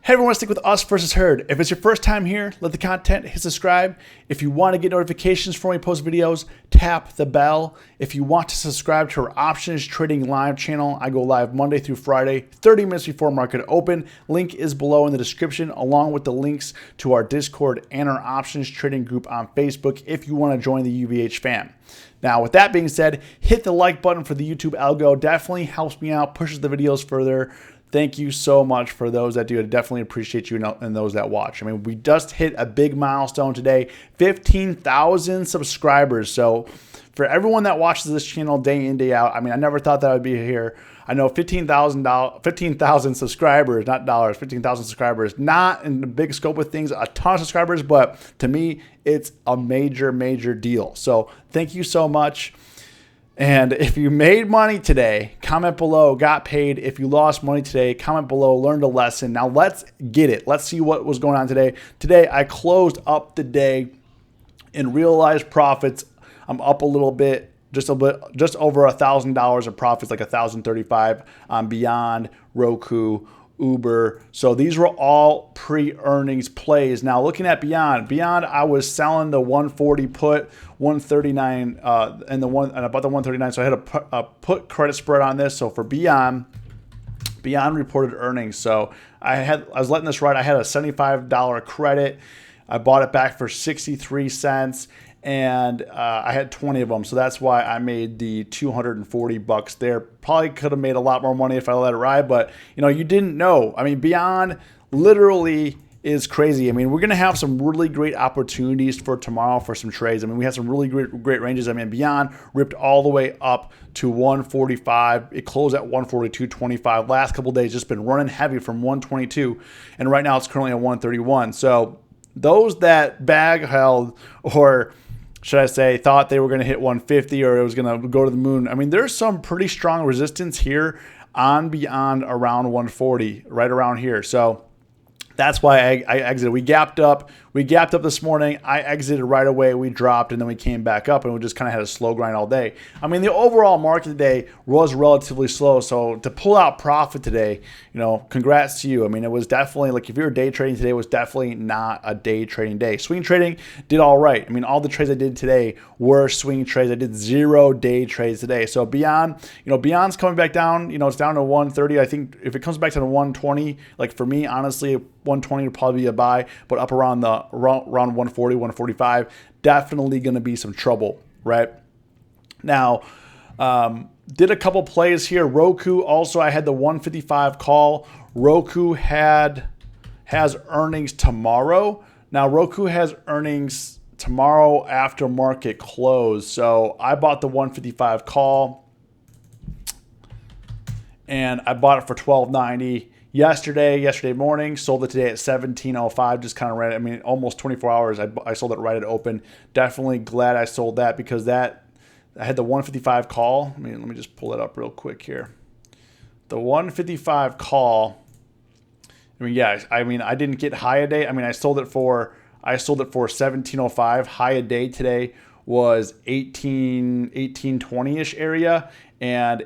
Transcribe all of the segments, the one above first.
Hey everyone, stick with us versus herd. If it's your first time here, let the content, hit subscribe. If you want to get notifications for when we post videos, tap the bell. If you want to subscribe to our options trading live channel, I go live Monday through Friday, 30 minutes before market open. Link is below in the description, along with the links to our Discord and our options trading group on Facebook if you want to join the UVH fam. Now, with that being said, hit the like button for the YouTube algo. Definitely helps me out, pushes the videos further. Thank you so much for those that do. I definitely appreciate you and those that watch. I mean, we just hit a big milestone today, 15,000 subscribers. So for everyone that watches this channel day in, day out, I mean, I never thought that I would be here. I know 15,000 subscribers, not dollars, 15,000 subscribers, not in the big scope of things, a ton of subscribers, but to me, it's a major, major deal. So thank you so much. And if you made money today, comment below, got paid. If you lost money today, comment below, learned a lesson. Now let's get it. Let's see what was going on today. Today, I closed up the day in realized profits. I'm up a little bit, just over $1,000 of profits, like $1,035 on BYNN, Roku, Uber. So these were all pre-earnings plays. Now looking at BYNN, I was selling the 140 put, 139 and I bought the 139. So I had a put credit spread on this. So for BYNN reported earnings. So I was letting this ride. I had a $75 credit. I bought it back for 63 cents. And I had 20 of them, so that's why I made the $240 there. Probably could have made a lot more money if I let it ride, but you know, you didn't know. I mean, BYNN literally is crazy. I mean, we're gonna have some really great opportunities for tomorrow for some trades. I mean, we have some really great ranges. I mean, BYNN ripped all the way up to 145. It closed at 142.25. Last couple of days, just been running heavy from 122, and right now it's currently at 131. So those that bag held, or should I say, thought they were going to hit 150 or it was going to go to the moon. I mean, there's some pretty strong resistance here on BYNN around 140, right around here. So that's why I exited. We gapped up this morning. I exited right away. We dropped and then we came back up and we just kind of had a slow grind all day. I mean, the overall market today was relatively slow. So to pull out profit today, you know, congrats to you. I mean, it was definitely like if you were day trading today, it was definitely not a day trading day. Swing trading did all right. I mean, all the trades I did today were swing trades. I did 0 day trades today. So BYNN, you know, BYNN's coming back down. You know, it's down to 130. I think if it comes back to the 120, like for me, honestly, 120 would probably be a buy, but up around 140, 145, definitely going to be some trouble, right? Now, did a couple plays here. Roku also, I had the 155 call. Roku has earnings tomorrow. Now, Roku has earnings tomorrow after market close. So I bought the 155 call and I bought it for $12.90. Yesterday morning, sold it today at 17.05. Just kind of ran it. I mean, almost 24 hours. I sold it right at open. Definitely glad I sold that because I had the 155 call. I mean, let me just pull it up real quick here. The 155 call. I mean, yeah. I mean, I didn't get high a day. I mean, I sold it for 17.05. High a day today was 1820-ish area, and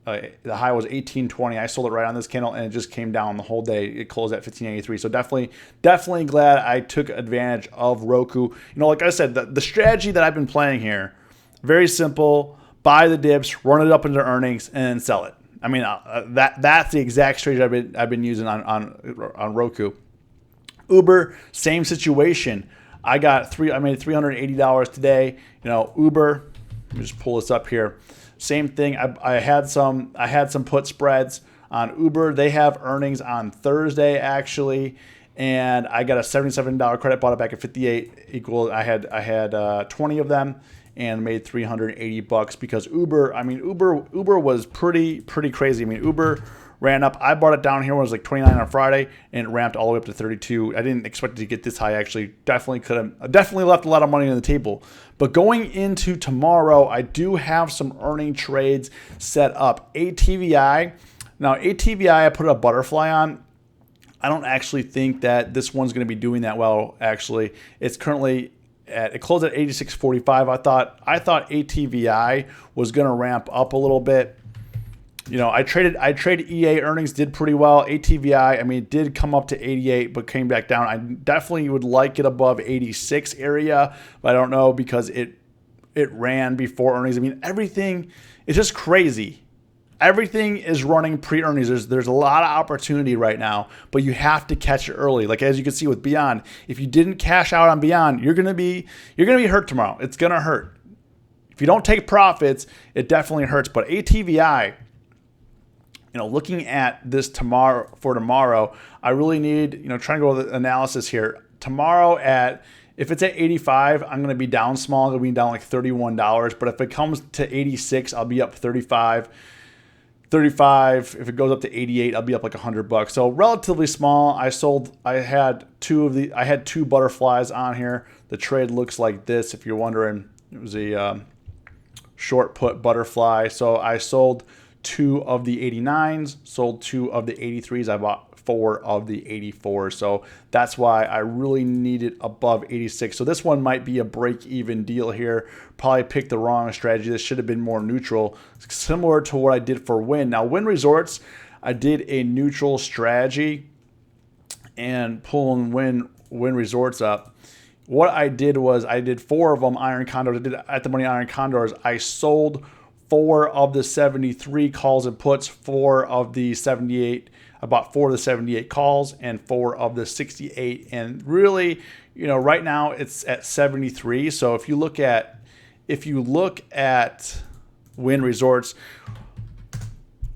the high was 1820. I sold it right on this candle, and it just came down the whole day. It closed at 1583. So definitely glad I took advantage of Roku. You know, like I said, the strategy that I've been playing here, very simple: buy the dips, run it up into earnings, and then sell it. I mean, that's the exact strategy I've been using on Roku. Uber, same situation. I made $380 today. You know, Uber. Let me just pull this up here. Same thing. I had some put spreads on Uber. They have earnings on Thursday actually, and I got a $77 credit. Bought it back at 58. Equal. I had 20 of them and made $380 because Uber. I mean, Uber was pretty crazy. I mean, Uber ran up. I bought it down here when it was like 29 on Friday, and it ramped all the way up to 32. I didn't expect it to get this high. Actually, definitely left a lot of money on the table. But going into tomorrow, I do have some earning trades set up. ATVI. Now, ATVI, I put a butterfly on. I don't actually think that this one's going to be doing that well. Actually, it's currently it closed at 86.45. I thought ATVI was going to ramp up a little bit. I traded EA earnings, did pretty well. ATVI, I mean, it did come up to 88, but came back down. I definitely would like it above 86 area, but I don't know because it ran before earnings. I mean, everything is just crazy. Everything is running pre-earnings. There's a lot of opportunity right now, but you have to catch it early. Like as you can see with Beyond, if you didn't cash out on Beyond, you're gonna be hurt tomorrow. It's gonna hurt. If you don't take profits, it definitely hurts. But ATVI, looking at this tomorrow, I really need, trying to go with the analysis here. Tomorrow if it's at 85, I'm going to be down small. I'm going to be down like $31. But if it comes to 86, I'll be up 35. If it goes up to 88, I'll be up like $100. So relatively small. I had two butterflies on here. The trade looks like this. If you're wondering, it was a short put butterfly. So I sold 2 of the 89s, sold 2 of the 83s. I bought 4 of the 84s. So that's why I really need it above 86. So this one might be a break-even deal here. Probably picked the wrong strategy. This should have been more neutral, similar to what I did for WYNN. Now, WYNN Resorts, I did a neutral strategy and pulling WYNN Resorts up. What I did was I did 4 of them iron condors. I did at the money iron condors. I sold 4 of the 73 calls and puts, 4 of the 78. I bought 4 of the 78 calls and 4 of the 68. And really, right now it's at 73. So if you look at WYNN Resorts,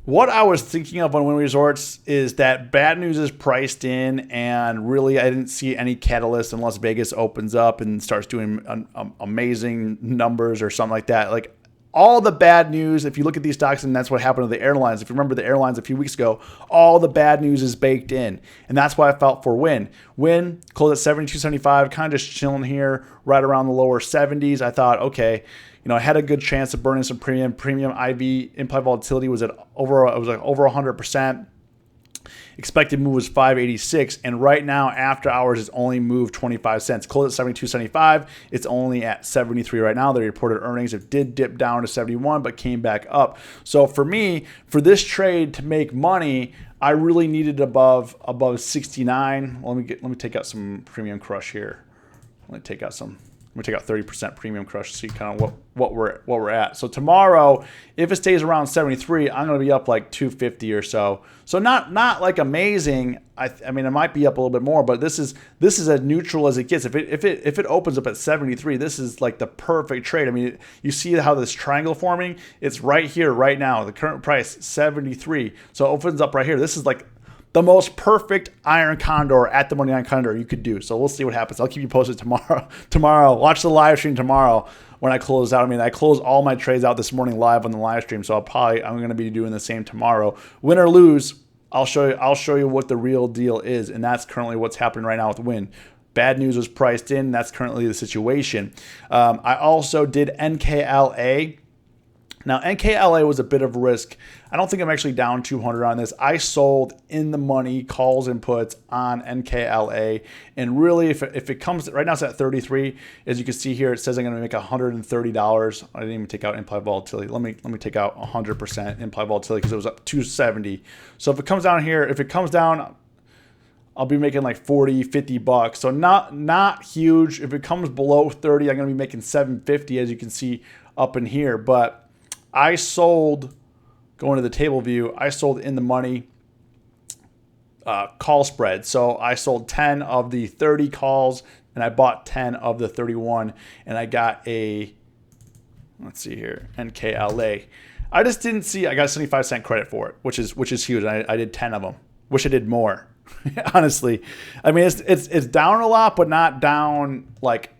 what I was thinking of on WYNN Resorts is that bad news is priced in, and really I didn't see any catalyst unless Vegas opens up and starts doing amazing numbers or something like that. Like all the bad news, if you look at these stocks, and that's what happened to the airlines. If you remember the airlines a few weeks ago, all the bad news is baked in. And that's why I felt for WYNN. WYNN closed at 72.75, kind of just chilling here right around the lower 70s. I thought, okay, I had a good chance of burning some premium. Premium IV implied volatility was over 100%. Expected move was 586, and right now after hours it's only moved 25 cents. Closed at 72.75. It's only at 73 right now. They reported earnings. It did dip down to 71, but came back up. So for me, for this trade to make money, I really needed above 69. Let me take out some premium crush here. Let me take out 30% premium crush to see kind of what we're at. So tomorrow, if it stays around 73, I'm going to be up like 250 or so. So not like amazing. I mean, it might be up a little bit more, but this is as neutral as it gets. If it opens up at 73, this is like the perfect trade. I mean, you see how this triangle forming? It's right here, right now. The current price 73. So it opens up right here. This is like the most perfect iron condor at the money iron condor you could do. So we'll see what happens. I'll keep you posted tomorrow. Watch the live stream tomorrow when I close out. I mean, I closed all my trades out this morning live on the live stream, so I'm going to be doing the same tomorrow. Win or lose, I'll show you what the real deal is, and that's currently what's happening right now with WYNN. Bad news was priced in. That's currently the situation. I also did NKLA. Now, NKLA was a bit of a risk. I don't think I'm actually down 200 on this. I sold in the money calls and puts on NKLA. And really, if it comes, right now it's at 33. As you can see here, it says I'm going to make $130. I didn't even take out implied volatility. Let me take out 100% implied volatility because it was up 270. So if it comes down here, I'll be making like 40, 50 bucks. So not huge. If it comes below 30, I'm going to be making 750, as you can see up in here. But I sold, going to the table view, I sold in the money call spread. So I sold 10 of the 30 calls and I bought 10 of the 31, and I got let's see here, NKLA. I just didn't see, I got a 75-cent credit for it, which is huge. I did 10 of them. Wish I did more, honestly. I mean, it's down a lot, but not down like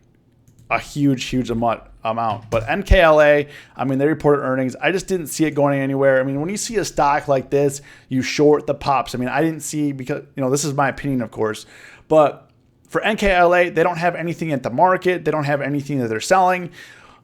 a huge amount. But NKLA, I mean, they reported earnings. I just didn't see it going anywhere. I mean, when you see a stock like this, you short the pops. I mean, I didn't see, because, this is my opinion, of course, but for NKLA, they don't have anything at the market. They don't have anything that they're selling.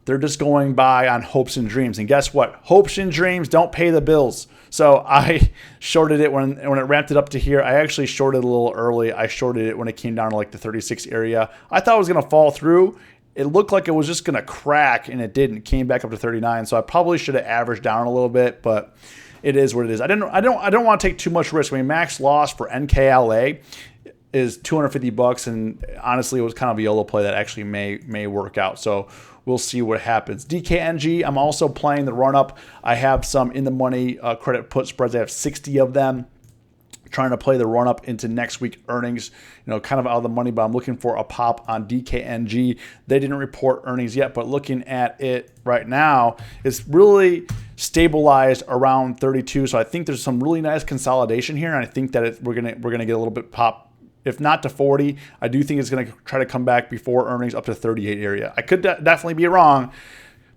They're just going by on hopes and dreams. And guess what? Hopes and dreams don't pay the bills. So I shorted it when it ramped it up to here. I actually shorted a little early. I shorted it when it came down to like the 36 area. I thought it was going to fall through. It looked like it was just going to crack, and it didn't. It came back up to 39, so I probably should have averaged down a little bit, but it is what it is. I don't want to take too much risk. I mean, max loss for NKLA is $250, and honestly, it was kind of a YOLO play that actually may work out. So we'll see what happens. DKNG, I'm also playing the run up. I have some in the money credit put spreads. I have 60 of them. Trying to play the run up into next week earnings, kind of out of the money, but I'm looking for a pop on DKNG. They didn't report earnings yet, but looking at it right now, it's really stabilized around 32. So I think there's some really nice consolidation here, and I think that we're gonna get a little bit pop. If not to 40, I do think it's going to try to come back before earnings up to 38 area. I could definitely be wrong,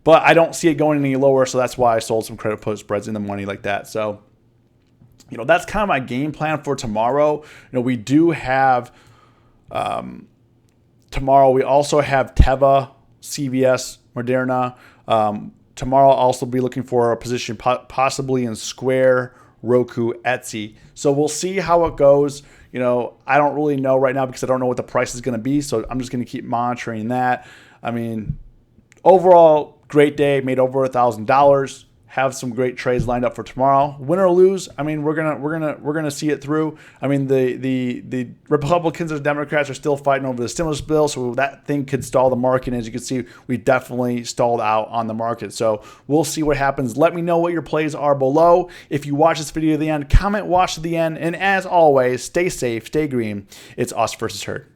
but I don't see it going any lower, so that's why I sold some credit put spreads in the money like that. So, that's kind of my game plan for tomorrow. We do have tomorrow. We also have Teva, CVS, Moderna. Tomorrow, I'll also be looking for a position possibly in Square, Roku, Etsy. So we'll see how it goes. I don't really know right now because I don't know what the price is going to be. So I'm just going to keep monitoring that. I mean, overall, great day. Made over $1,000. Have some great trades lined up for tomorrow. Win or lose, I mean, we're gonna see it through. I mean, the Republicans and Democrats are still fighting over the stimulus bill, so that thing could stall the market. And as you can see, we definitely stalled out on the market. So we'll see what happens. Let me know what your plays are below. If you watch this video to the end, comment watch to the end. And as always, stay safe, stay green. It's us versus herd.